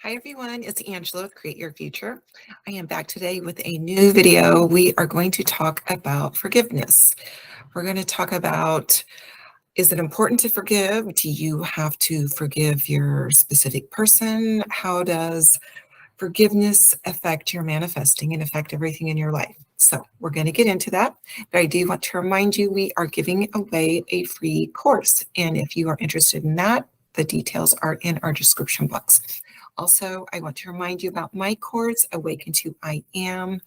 Hi everyone, it's Angela with Create Your Future. I am back today with a new video. We are going to talk about forgiveness. We're going to talk about, is it important to forgive? Do you have to forgive your specific person? How does forgiveness affect your manifesting and affect everything in your life? So we're going to get into that, but I do want to remind you we are giving away a free course. And if you are interested in that, the details are in our description box. Also, I want to remind you about my course, Awaken to I Am.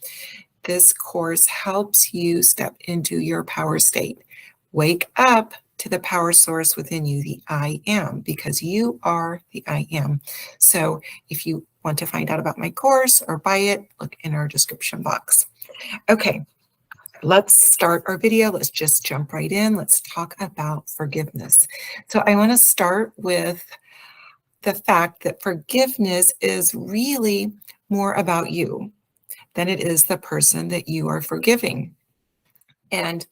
This course helps you step into your power state. Wake up to the power source within you, the I Am, because you are the I Am. So if you want to find out about my course or buy it, look in our description box. Okay, let's start our video. Let's just jump right in. Let's talk about forgiveness. So I want to start with the fact that forgiveness is really more about you than it is the person that you are forgiving. And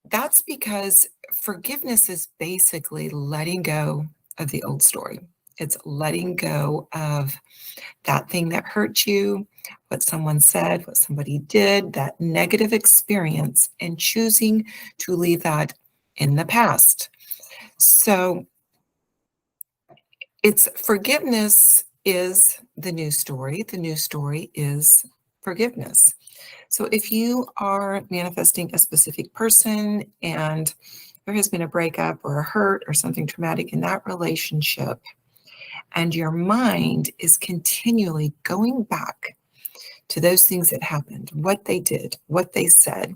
that's because forgiveness is basically letting go of the old story. It's letting go of that thing that hurt you, what someone said, what somebody did, that negative experience, and choosing to leave that in the past. So it's forgiveness is the new story. The new story is forgiveness. So if you are manifesting a specific person and there has been a breakup or a hurt or something traumatic in that relationship, and your mind is continually going back to those things that happened, what they did, what they said,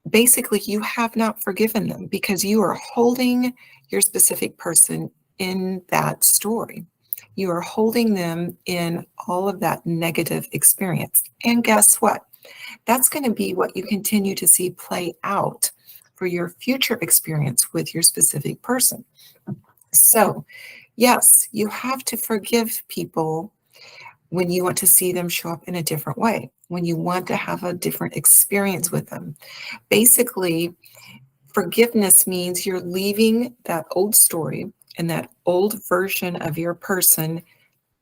basically you have not forgiven them because you are holding your specific person in that story. You are holding them in all of that negative experience. And guess what? That's going to be what you continue to see play out for your future experience with your specific person. So, yes, you have to forgive people when you want to see them show up in a different way, when you want to have a different experience with them. Basically, forgiveness means you're leaving that old story and that old version of your person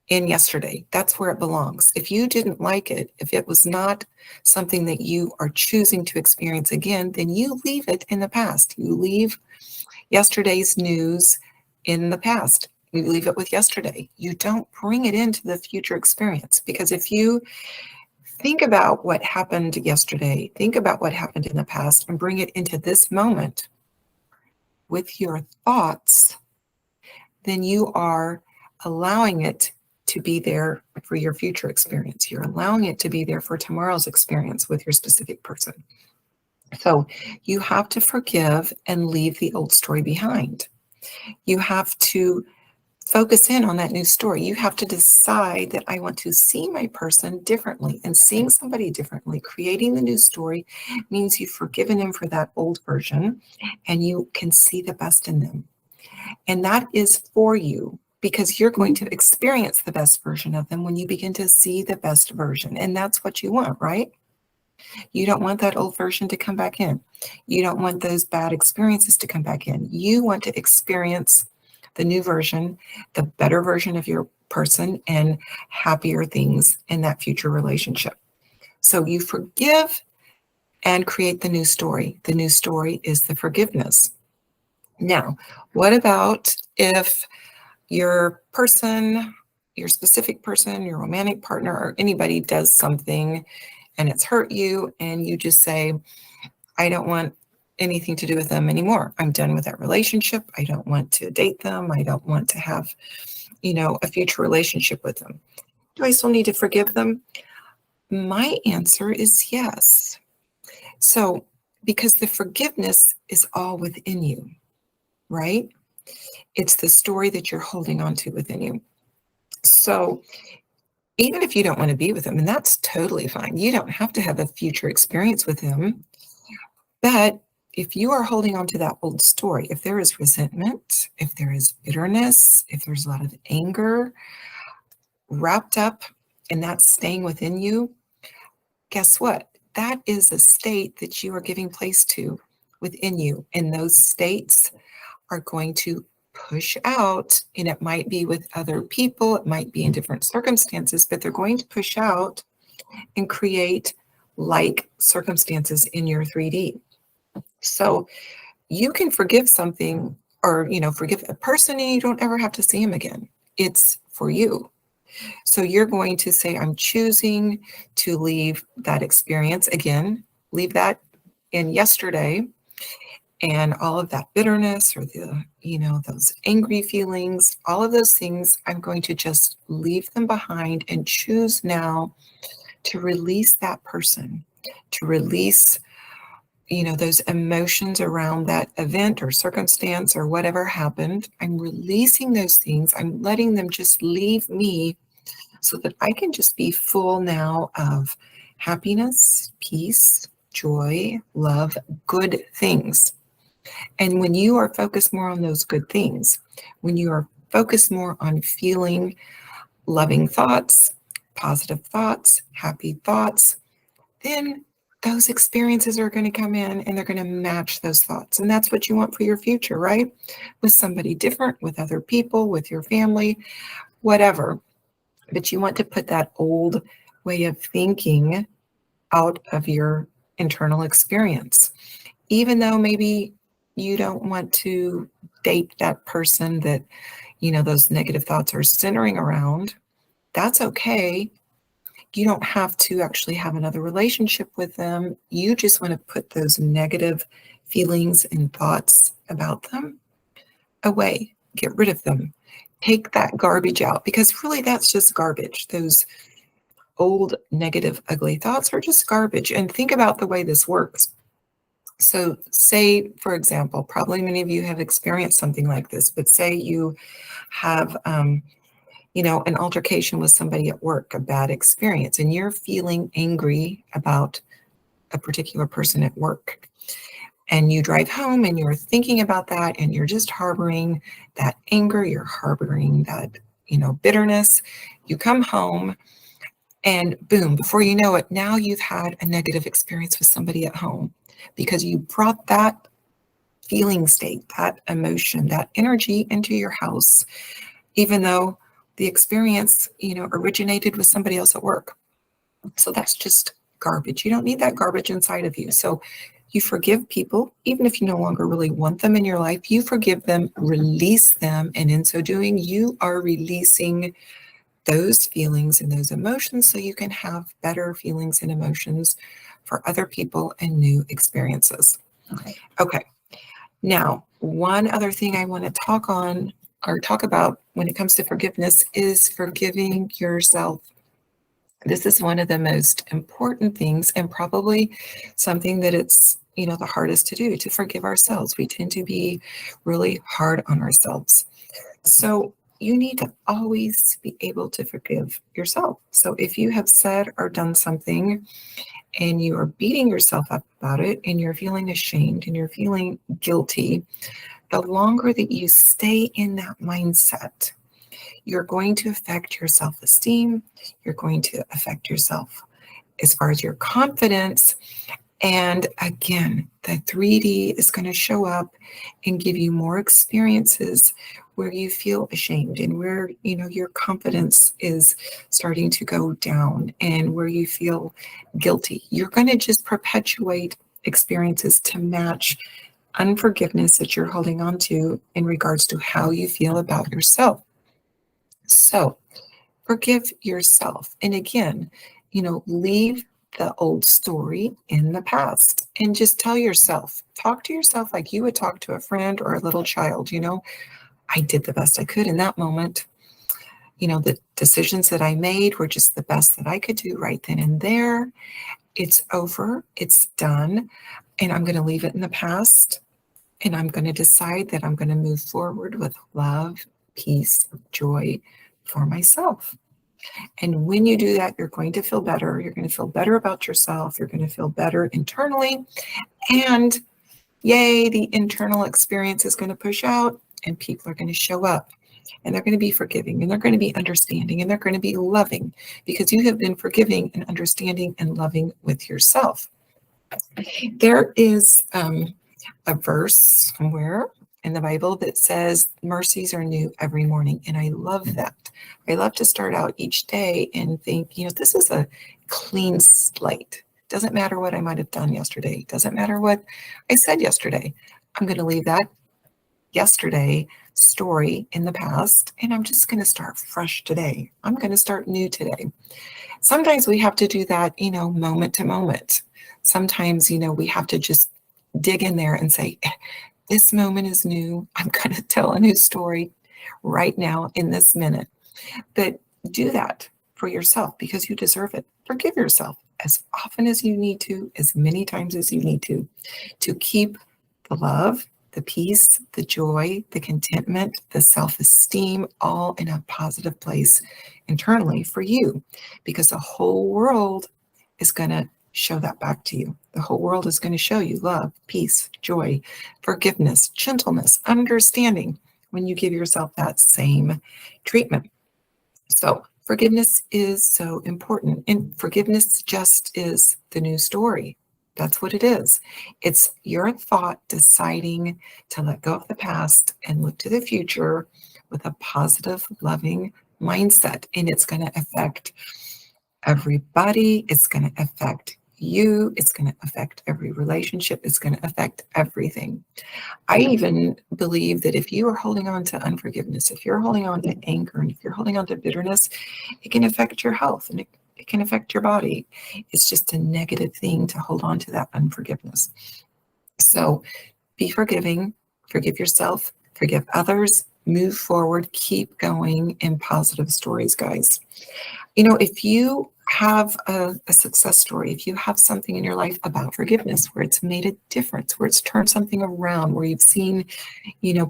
in yesterday. That's where it belongs. If you didn't like it, if it was not something that you are choosing to experience again, then you leave it in the past. You leave yesterday's news in the past. You leave it with yesterday. You don't bring it into the future experience, because if you think about what happened yesterday, think about what happened in the past, and bring it into this moment with your thoughts, then you are allowing it to be there for your future experience. You're allowing it to be there for tomorrow's experience with your specific person. So you have to forgive and leave the old story behind. You have to focus in on that new story. You have to decide that I want to see my person differently, and seeing somebody differently, creating the new story means you've forgiven them for that old version and you can see the best in them. And that is for you, because you're going to experience the best version of them when you begin to see the best version. And that's what you want, right? You don't want that old version to come back in. You don't want those bad experiences to come back in. You want to experience the new version, the better version of your person, and happier things in that future relationship. So you forgive and create the new story. The new story is the forgiveness. Now, what about if your person, your specific person, your romantic partner, or anybody does something and it's hurt you, and you just say, I don't want anything to do with them anymore. I'm done with that relationship. I don't want to date them. I don't want to have, a future relationship with them. Do I still need to forgive them? My answer is yes. So, because the forgiveness is all within you, right? It's the story that you're holding on to within you. So, even if you don't want to be with them, and that's totally fine. You don't have to have a future experience with them. But if you are holding on to that old story, if there is resentment, if there is bitterness, if there's a lot of anger wrapped up in that staying within you, guess what? That is a state that you are giving place to within you. And those states are going to push out, and it might be with other people, it might be in different circumstances, but they're going to push out and create like circumstances in your 3D. So you can forgive something, or forgive a person, and you don't ever have to see him again. It's for you. So you're going to say, I'm choosing to leave that experience again, leave that in yesterday, and all of that bitterness, or those angry feelings, all of those things, I'm going to just leave them behind and choose now to release that person, to release those emotions around that event or circumstance or whatever happened. I'm releasing those things. I'm letting them just leave me so that I can just be full now of happiness, peace, joy, love, good things. And when you are focused more on those good things, when you are focused more on feeling loving thoughts, positive thoughts, happy thoughts, then those experiences are going to come in and they're going to match those thoughts. And that's what you want for your future, right? With somebody different, with other people, with your family, whatever. But you want to put that old way of thinking out of your internal experience. Even though maybe you don't want to date that person that, those negative thoughts are centering around, that's okay. You don't have to actually have another relationship with them. You just want to put those negative feelings and thoughts about them away. Get rid of them. Take that garbage out, because really that's just garbage. Those old negative, ugly thoughts are just garbage. And think about the way this works. So say, for example, probably many of you have experienced something like this, but say you have an altercation with somebody at work, a bad experience, and you're feeling angry about a particular person at work. And you drive home and you're thinking about that, and you're just harboring that anger, you're harboring that, bitterness. You come home and boom, before you know it, now you've had a negative experience with somebody at home because you brought that feeling state, that emotion, that energy into your house, even though the experience, originated with somebody else at work. So that's just garbage. You don't need that garbage inside of you. So you forgive people, even if you no longer really want them in your life. You forgive them, release them, and in so doing, you are releasing those feelings and those emotions so you can have better feelings and emotions for other people and new experiences. Okay. Now, one other thing I want to talk about when it comes to forgiveness is forgiving yourself. This is one of the most important things, and probably something that it's, the hardest to do, to forgive ourselves. We tend to be really hard on ourselves. So you need to always be able to forgive yourself. So if you have said or done something and you are beating yourself up about it, and you're feeling ashamed and you're feeling guilty, the longer that you stay in that mindset, you're going to affect your self-esteem. You're going to affect yourself as far as your confidence. And again, the 3D is going to show up and give you more experiences where you feel ashamed, and where, your confidence is starting to go down, and where you feel guilty. You're going to just perpetuate experiences to match unforgiveness that you're holding on to in regards to how you feel about yourself. So forgive yourself. And again, leave the old story in the past and just talk to yourself like you would talk to a friend or a little child. I did the best I could in that moment. The decisions that I made were just the best that I could do right then and there. It's over. It's done. And I'm going to leave it in the past. And I'm going to decide that I'm going to move forward with love, peace, joy for myself. And when you do that, you're going to feel better. You're going to feel better about yourself. You're going to feel better internally. And yay, the internal experience is going to push out, and people are going to show up, and they're going to be forgiving, and they're going to be understanding, and they're going to be loving, because you have been forgiving and understanding and loving with yourself. There is a verse somewhere in the Bible that says mercies are new every morning. And I love that. I love to start out each day and think, this is a clean slate. Doesn't matter what I might have done yesterday. Doesn't matter what I said yesterday. I'm going to leave that yesterday story in the past, and I'm just going to start fresh today. I'm going to start new today. Sometimes we have to do that, moment to moment. Sometimes, we have to just dig in there and say, this moment is new. I'm going to tell a new story right now in this minute. But do that for yourself because you deserve it. Forgive yourself as often as you need to, as many times as you need to keep the love, the peace, the joy, the contentment, the self-esteem, all in a positive place internally for you, because the whole world is going to show that back to you. The whole world is going to show you love, peace, joy, forgiveness, gentleness, understanding when you give yourself that same treatment. So forgiveness is so important, and forgiveness just is the new story. That's what it is. It's your thought deciding to let go of the past and look to the future with a positive, loving mindset. And it's going to affect everybody. It's going to affect you. It's going to affect every relationship. It's going to affect everything. I even believe that if you are holding on to unforgiveness, if you're holding on to anger, and if you're holding on to bitterness, it can affect your health and it can affect your body. It's just a negative thing to hold on to that unforgiveness. So be forgiving, forgive yourself, forgive others, move forward, keep going in positive stories, guys. If you have a success story, if you have something in your life about forgiveness where it's made a difference, where it's turned something around, where you've seen,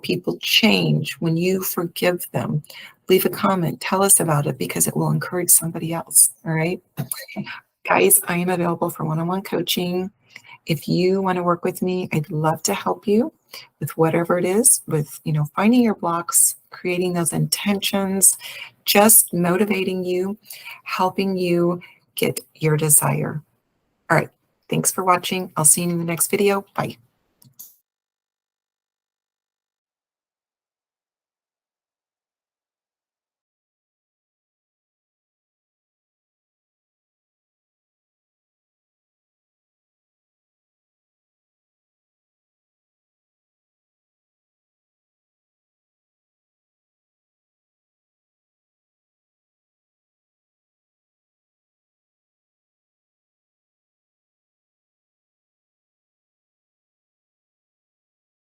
people change when you forgive them, leave a comment, tell us about it because it will encourage somebody else. All right. Guys, I am available for one-on-one coaching. If you want to work with me, I'd love to help you with whatever it is, with, finding your blocks, creating those intentions, just motivating you, helping you get your desire. All right. Thanks for watching. I'll see you in the next video. Bye.